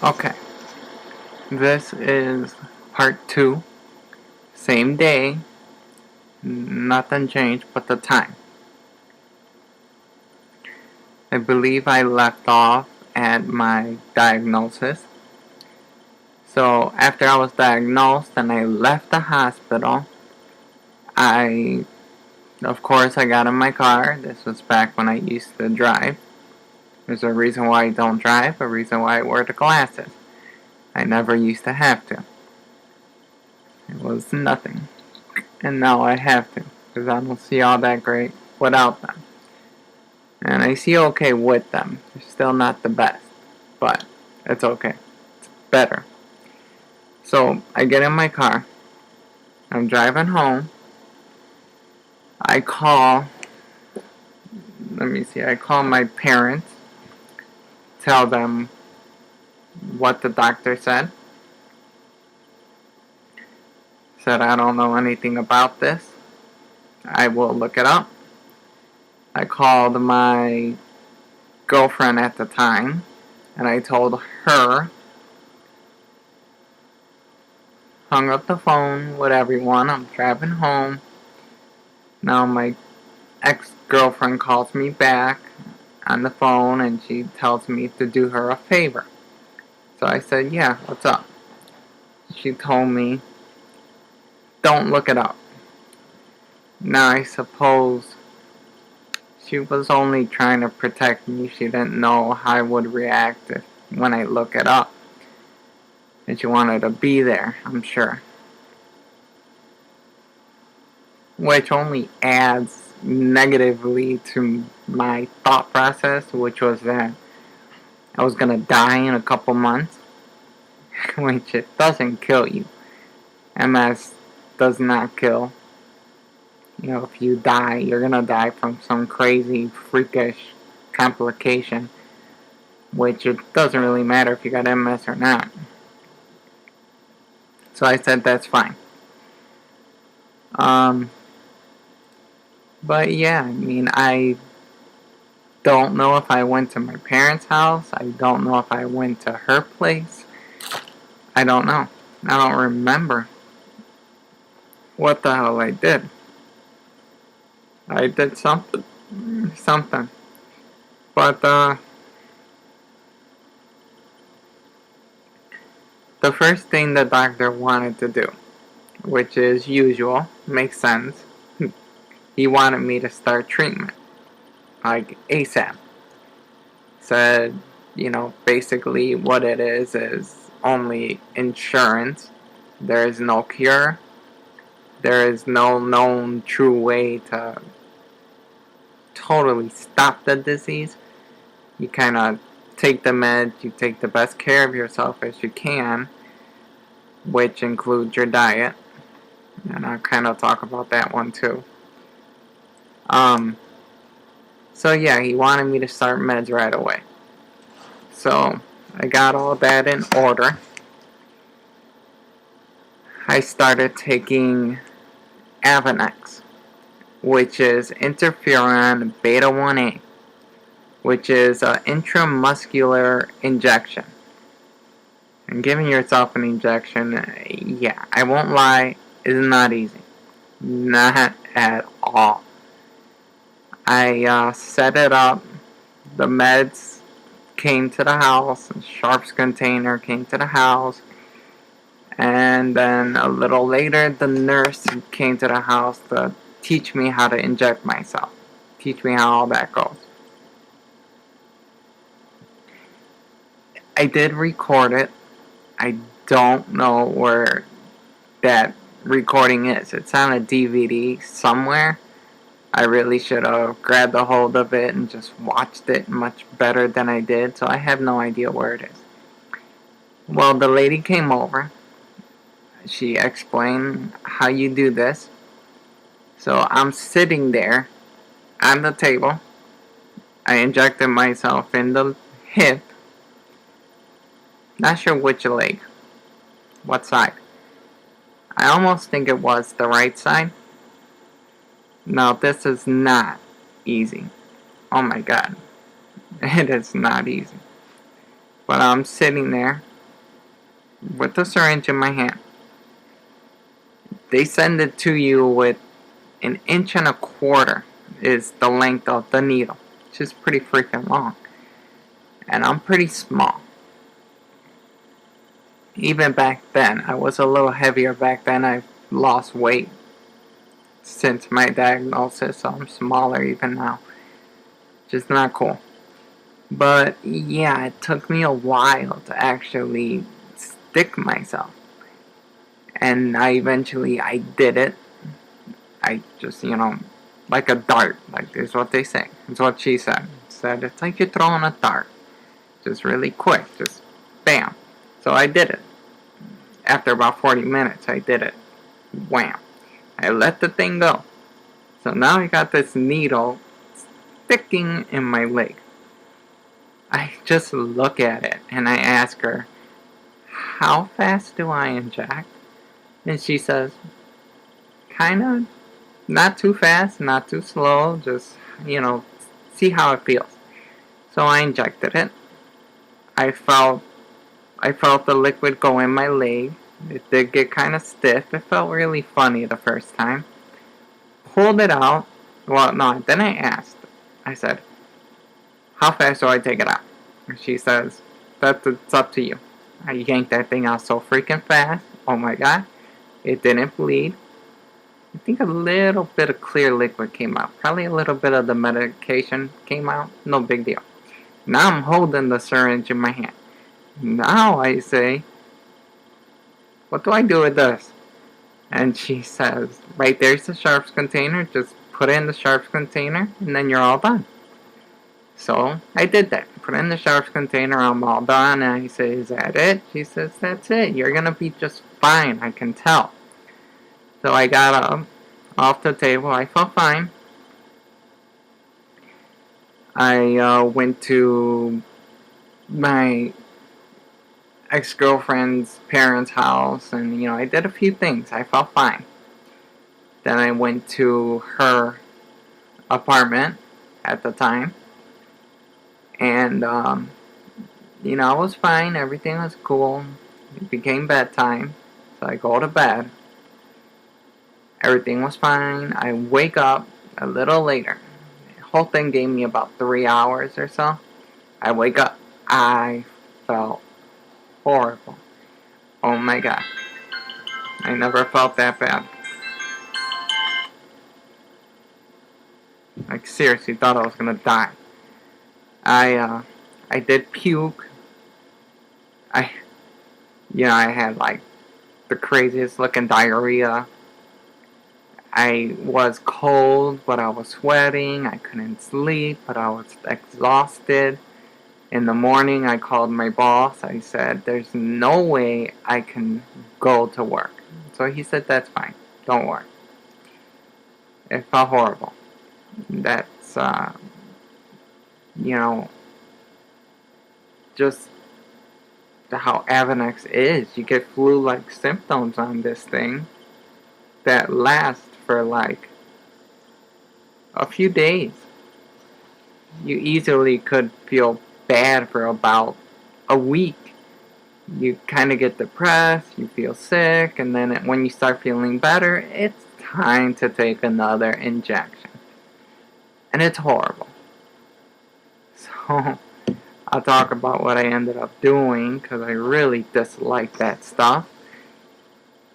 Okay, this is part 2. Same day, nothing changed but the time. I believe I left off at my diagnosis. So after I was diagnosed and I left the hospital, of course, I got in my car. This was back when I used to drive. There's a reason why I don't drive, a reason why I wear the glasses. I never used to have to. It was nothing. And now I have to, because I don't see all that great without them. And I see okay with them. They're still not the best, but it's okay. It's better. So I get in my car. I'm driving home. I call, I call my parents, tell them what the doctor said. Said I don't know anything about this. I will look it up. I called my girlfriend at the time, and I told her, hung up the phone with everyone. I'm driving home. Now my ex-girlfriend calls me back on the phone and she tells me to do her a favor. So I said, yeah, what's up? She told me, don't look it up. Now I suppose she was only trying to protect me. She didn't know how I would react when I look it up. And she wanted to be there, I'm sure. Which only adds negatively to my thought process, which was that I was going to die in a couple months, which it doesn't kill you. MS does not kill. You know, if you die, you're going to die from some crazy, freakish complication, which it doesn't really matter if you got MS or not. So I said that's fine. But yeah, I mean, I don't know if I went to my parents' house. I don't know if I went to her place. I don't know. I don't remember what the hell I did. I did something. But the first thing the doctor wanted to do, which is usual, makes sense, he wanted me to start treatment, like ASAP. Said, basically what it is only insurance. There is no cure. There is no known true way to totally stop the disease. You kind of take the meds, you take the best care of yourself as you can, which includes your diet. And I'll kind of talk about that one too. So yeah, he wanted me to start meds right away. So I got all that in order. I started taking Avonex, which is interferon beta 1A, which is an intramuscular injection. And giving yourself an injection, yeah, I won't lie, is not easy. Not at all. I set it up. The meds came to the house. A Sharps container came to the house. And then a little later, the nurse came to the house to teach me how to inject myself. Teach me how all that goes. I did record it. I don't know where that recording is. It's on a DVD somewhere. I really should have grabbed a hold of it and just watched it much better than I did, so I have no idea where it is. Well, the lady came over. She explained how you do this. So I'm sitting there on the table. I injected myself in the hip. Not sure which leg. What side. I almost think it was the right side. Now this is not easy. Oh my god. It is not easy. But I'm sitting there with the syringe in my hand. They send it to you with 1.25 inches is the length of the needle, which is pretty freaking long. And I'm pretty small. Even back then, I was a little heavier back then. I lost weight since my diagnosis, so I'm smaller even now. Just not cool. But yeah, it took me a while to actually stick myself. And I did it. I just, like a dart, like is what they say. It's what she said. Said it's like you're throwing a dart. Just really quick, just bam. So I did it. After about 40 minutes, I did it. Wham. I let the thing go. So now I got this needle sticking in my leg. I just look at it and I ask her, how fast do I inject? And she says, kinda, not too fast, not too slow, just, see how it feels. So I injected it. I felt the liquid go in my leg. It did get kind of stiff. It felt really funny the first time. Pulled it out. Well, no, then I asked. I said, how fast do I take it out? And she says, it's up to you. I yanked that thing out so freaking fast. Oh my god. It didn't bleed. I think a little bit of clear liquid came out. Probably a little bit of the medication came out. No big deal. Now I'm holding the syringe in my hand. Now I say, what do I do with this? And she says, right there's the sharps container. Just put it in the sharps container and then you're all done. So I did that. Put it in the sharps container. I'm all done. And I say, is that it? She says, that's it. You're going to be just fine. I can tell. So I got up off the table. I felt fine. I went to my ex-girlfriend's parents' house and, I did a few things. I felt fine. Then I went to her apartment at the time. And, I was fine. Everything was cool. It became bedtime. So I go to bed. Everything was fine. I wake up a little later. The whole thing gave me about 3 hours or so. I wake up. I felt horrible. Oh my god. I never felt that bad. Like seriously thought I was gonna die. I did puke. I had like the craziest looking diarrhea. I was cold, but I was sweating. I couldn't sleep, but I was exhausted. In the morning, I called my boss. I said, there's no way I can go to work. So he said, that's fine. Don't worry. It felt horrible. That's, just how Avonex is. You get flu-like symptoms on this thing that last for like a few days. You easily could feel bad for about a week. You kind of get depressed, you feel sick, and then when you start feeling better, it's time to take another injection. And it's horrible. So, I'll talk about what I ended up doing, because I really dislike that stuff.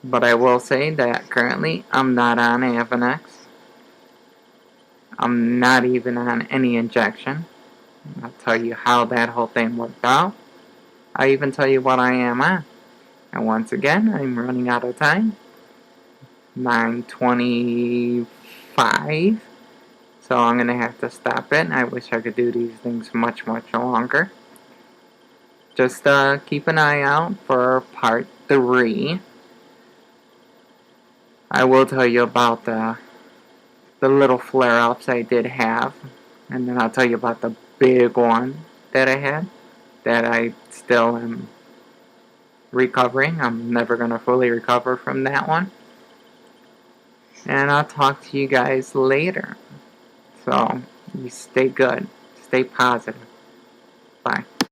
But I will say that currently, I'm not on Avonex. I'm not even on any injection. I'll tell you how that whole thing worked out. I'll even tell you what I am on. And once again, I'm running out of time. 9:25. So I'm going to have to stop it. I wish I could do these things much, much longer. Just keep an eye out for part 3. I will tell you about the little flare-ups I did have. And then I'll tell you about the big one that I had. That I still am recovering. I'm never going to fully recover from that one. And I'll talk to you guys later. So, you stay good. Stay positive.